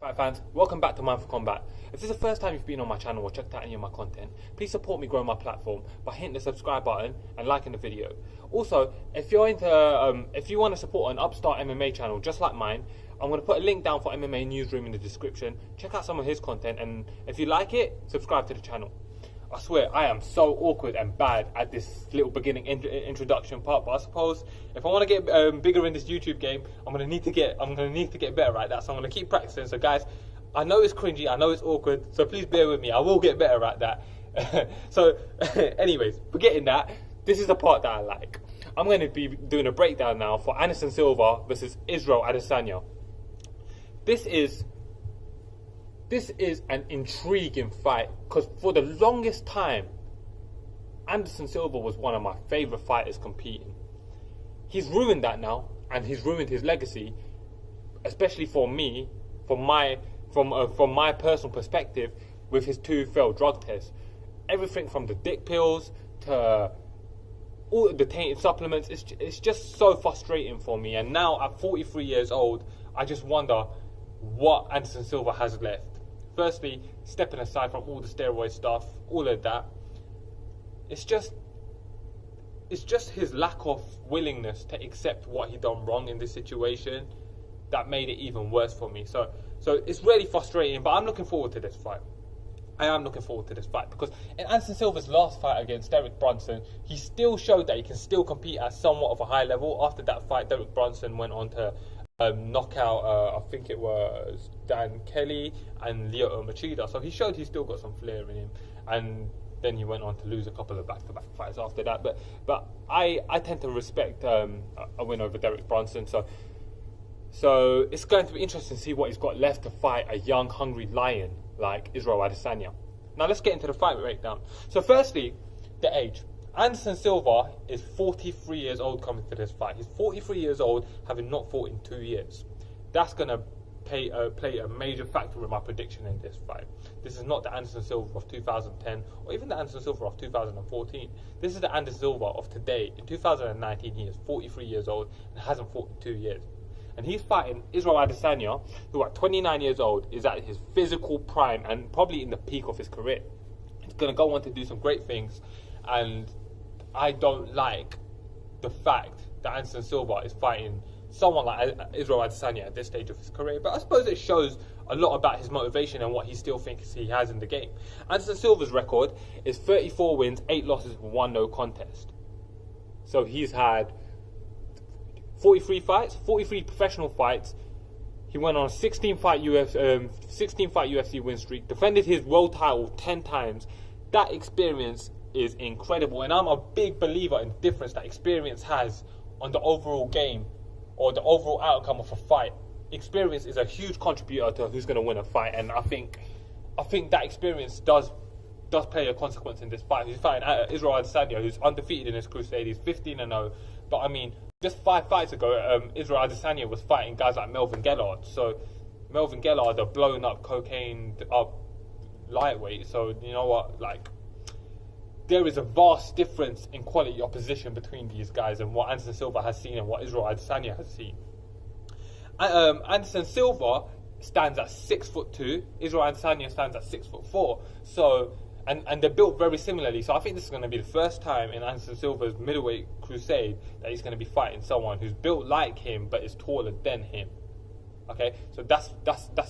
Hi fans, welcome back to Mind for Combat. If this is the first time you've been on my channel or checked out any of my content, please support me grow my platform by hitting the subscribe button and liking the video. Also, if you want to support an upstart MMA channel just like mine, I'm going to put a link down for MMA Newsroom in the description. Check out some of his content, and if you like it, subscribe to the channel. I swear, I am so awkward and bad at this little beginning introduction part, but I suppose if I want to get bigger in this YouTube game, I'm gonna need to get better at that. So I'm gonna keep practicing. So guys, I know it's cringy, I know it's awkward, so please bear with me. I will get better at that. So, anyways, forgetting that, this is the part that I like. I'm going to be doing a breakdown now for Anderson Silva versus Israel Adesanya. This is an intriguing fight because for the longest time, Anderson Silva was one of my favourite fighters competing. He's ruined that now, and he's ruined his legacy, especially for me, from my personal perspective, with his 2 failed drug tests. Everything from the dick pills to all the tainted supplements, it's just so frustrating for me. And now at 43 years old, I just wonder what Anderson Silva has left. Firstly, stepping aside from all the steroid stuff, all of that, it's just his lack of willingness to accept what he done wrong in this situation that made it even worse for me. So it's really frustrating, but I'm looking forward to this fight. I am looking forward to this fight because in Anderson Silva's last fight against Derek Brunson, he still showed that he can still compete at somewhat of a high level. After that fight, Derek Brunson went on to knockout, I think it was Dan Kelly and Lyoto Machida. So he showed he's still got some flair in him, and then he went on to lose a couple of back-to-back fights after that. But I tend to respect a win over Derek Brunson. So it's going to be interesting to see what he's got left to fight a young, hungry lion like Israel Adesanya. Now let's get into the fight breakdown. So firstly, the age. Anderson Silva is 43 years old coming to this fight. He's 43 years old, having not fought in 2 years. That's going to play a major factor in my prediction in this fight. This is not the Anderson Silva of 2010 or even the Anderson Silva of 2014. This is the Anderson Silva of today. In 2019, he is 43 years old and hasn't fought in 2 years. And he's fighting Israel Adesanya, who at 29 years old is at his physical prime and probably in the peak of his career. He's going to go on to do some great things, and I don't like the fact that Anderson Silva is fighting someone like Israel Adesanya at this stage of his career. But I suppose it shows a lot about his motivation and what he still thinks he has in the game. Anderson Silva's record is 34 wins, 8 losses, 1 no contest. So he's had 43 fights, 43 professional fights. He went on a 16-fight UFC win streak, defended his world title 10 times. That experience is incredible, and I'm a big believer in the difference that experience has on the overall game or the overall outcome of a fight. Experience is a huge contributor to who's going to win a fight, and I think that experience does play a consequence in this fight. He's fighting Israel Adesanya, who's undefeated in his crusade. He's 15-0, but I mean, just 5 fights ago, Israel Adesanya was fighting guys like Melvin Gellard. So Melvin Gellard, a blown up, cocaine up lightweight. So you know what, like, there is a vast difference in quality opposition between these guys and what Anderson Silva has seen and what Israel Adesanya has seen. Anderson Silva stands at 6'2". Israel Adesanya stands at 6'4". So and they're built very similarly. So I think this is going to be the first time in Anderson Silva's middleweight crusade that he's going to be fighting someone who's built like him but is taller than him. Okay, so that's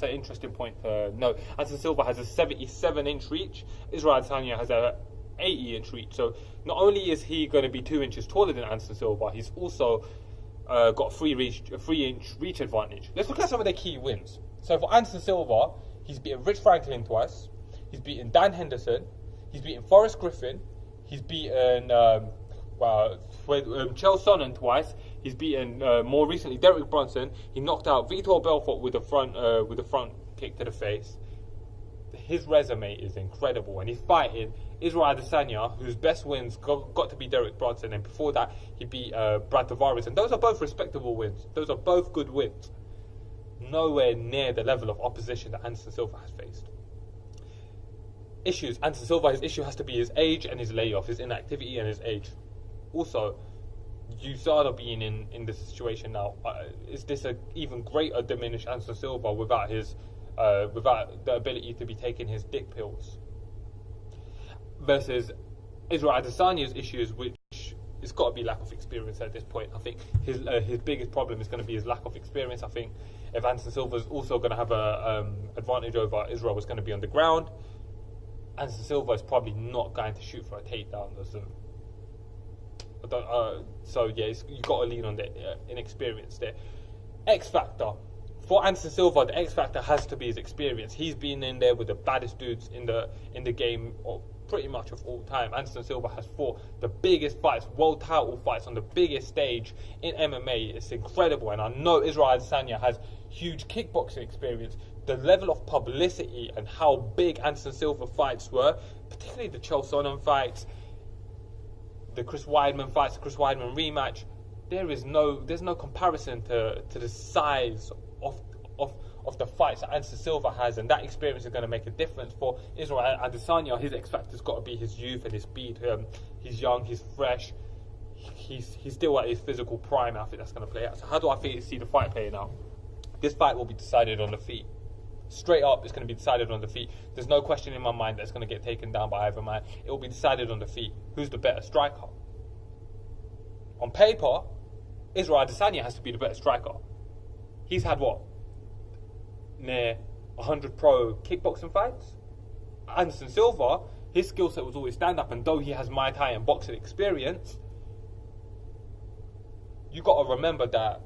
an interesting point to note. Anderson Silva has a 77-inch reach. Israel Adesanya has a 80-inch reach. So not only is he going to be 2 inches taller than Anderson Silva, he's also got a 3-inch reach advantage. Let's look at some of their key wins. So for Anderson Silva, he's beaten Rich Franklin twice. He's beaten Dan Henderson. He's beaten Forrest Griffin. He's beaten Chael Sonnen twice. He's beaten more recently Derek Brunson. He knocked out Vitor Belfort with the front kick to the face. His resume is incredible, and he's fighting Israel Adesanya, whose best wins got to be Derek Brunson, and before that he beat Brad Tavares, and those are both respectable wins. Those are both good wins. Nowhere near the level of opposition that Anderson Silva has faced. Issues. Anderson Silva, his issue has to be his age and his layoff, his inactivity and his age. Also, USADA being in this situation now, is this an even greater diminished Anderson Silva without his without the ability to be taking his dick pills. Versus Israel Adesanya's issues, which it's got to be lack of experience at this point. I think his biggest problem is going to be his lack of experience. I think if Anderson Silva is also going to have a advantage over Israel, is going to be on the ground. Anderson Silva is probably not going to shoot for a takedown. So yeah, you got to lean on the inexperience there. X factor for Anderson Silva, the X factor has to be his experience. He's been in there with the baddest dudes in the game, pretty much of all time. Anderson Silva has fought the biggest fights, world title fights on the biggest stage in MMA. It's incredible, and I know Israel Adesanya has huge kickboxing experience. The level of publicity and how big Anderson Silva fights were, particularly the Chael Sonnen fights, the Chris Weidman fights, the Chris Weidman rematch, there's no comparison to the size of the fights that Anderson Silva has, and that experience is going to make a difference for Israel Adesanya. His X factor's got to be his youth and his speed. He's young, he's fresh, he's still at his physical prime. I think that's going to play out. So how do I see the fight playing out? This fight will be decided on the feet. Straight up, it's going to be decided on the feet. There's no question in my mind that it's going to get taken down by either man. It will be decided on the feet. Who's the better striker? On paper, Israel Adesanya has to be the better striker. He's had what? Near 100 pro kickboxing fights. Anderson Silva, his skill set was always stand up, and though he has Muay Thai and boxing experience, you got to remember that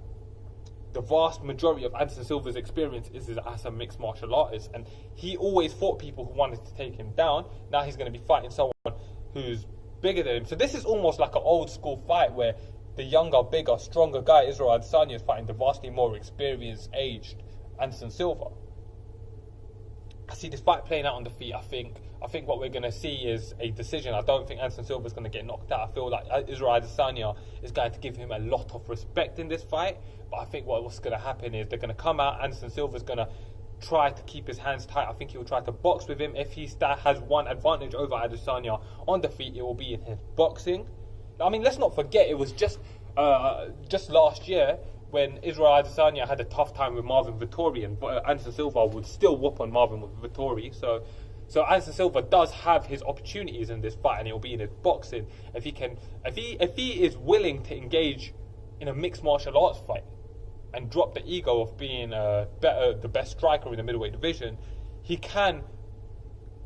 the vast majority of Anderson Silva's experience is as a mixed martial artist, and he always fought people who wanted to take him down. Now he's going to be fighting someone who's bigger than him. So this is almost like an old school fight where the younger, bigger, stronger guy, Israel Adesanya, is fighting the vastly more experienced, aged Anderson Silva. I see this fight playing out on the feet. I think what we're going to see is a decision. I don't think Anderson Silva is going to get knocked out. I feel like Israel Adesanya is going to give him a lot of respect in this fight. But I think what's going to happen is they're going to come out. Anderson Silva is going to try to keep his hands tight. I think he will try to box with him. If he has one advantage over Adesanya on the feet, it will be in his boxing. I mean, let's not forget, it was just last year when Israel Adesanya had a tough time with Marvin Vettori, and Anderson Silva would still whoop on Marvin Vettori. So Anderson Silva does have his opportunities in this fight, and it will be in his boxing. If he is willing to engage in a mixed martial arts fight and drop the ego of being the best striker in the middleweight division, he can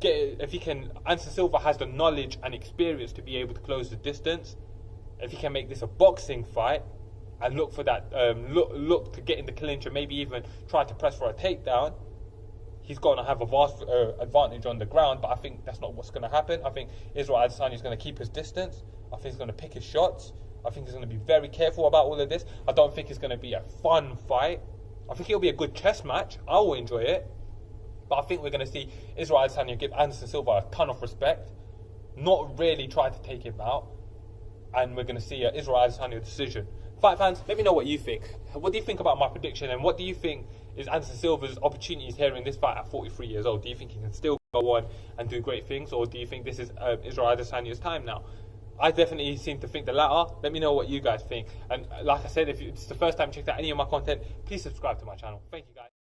get. Anderson Silva has the knowledge and experience to be able to close the distance. If he can make this a boxing fight and look for that, look to get in the clinch and maybe even try to press for a takedown, he's going to have a vast advantage on the ground. But I think that's not what's going to happen. I think Israel Adesanya is going to keep his distance. I think he's going to pick his shots. I think he's going to be very careful about all of this. I don't think it's going to be a fun fight. I think it'll be a good chess match. I will enjoy it. But I think we're going to see Israel Adesanya give Anderson Silva a ton of respect, not really try to take him out. And we're going to see Israel Adesanya decision. Fight fans, let me know what you think. What do you think about my prediction, and what do you think is Anderson Silva's opportunities here in this fight at 43 years old? Do you think he can still go on and do great things, or do you think this is Israel Adesanya's time now? I definitely seem to think the latter. Let me know what you guys think. And like I said, if it's the first time you checked out any of my content, please subscribe to my channel. Thank you guys.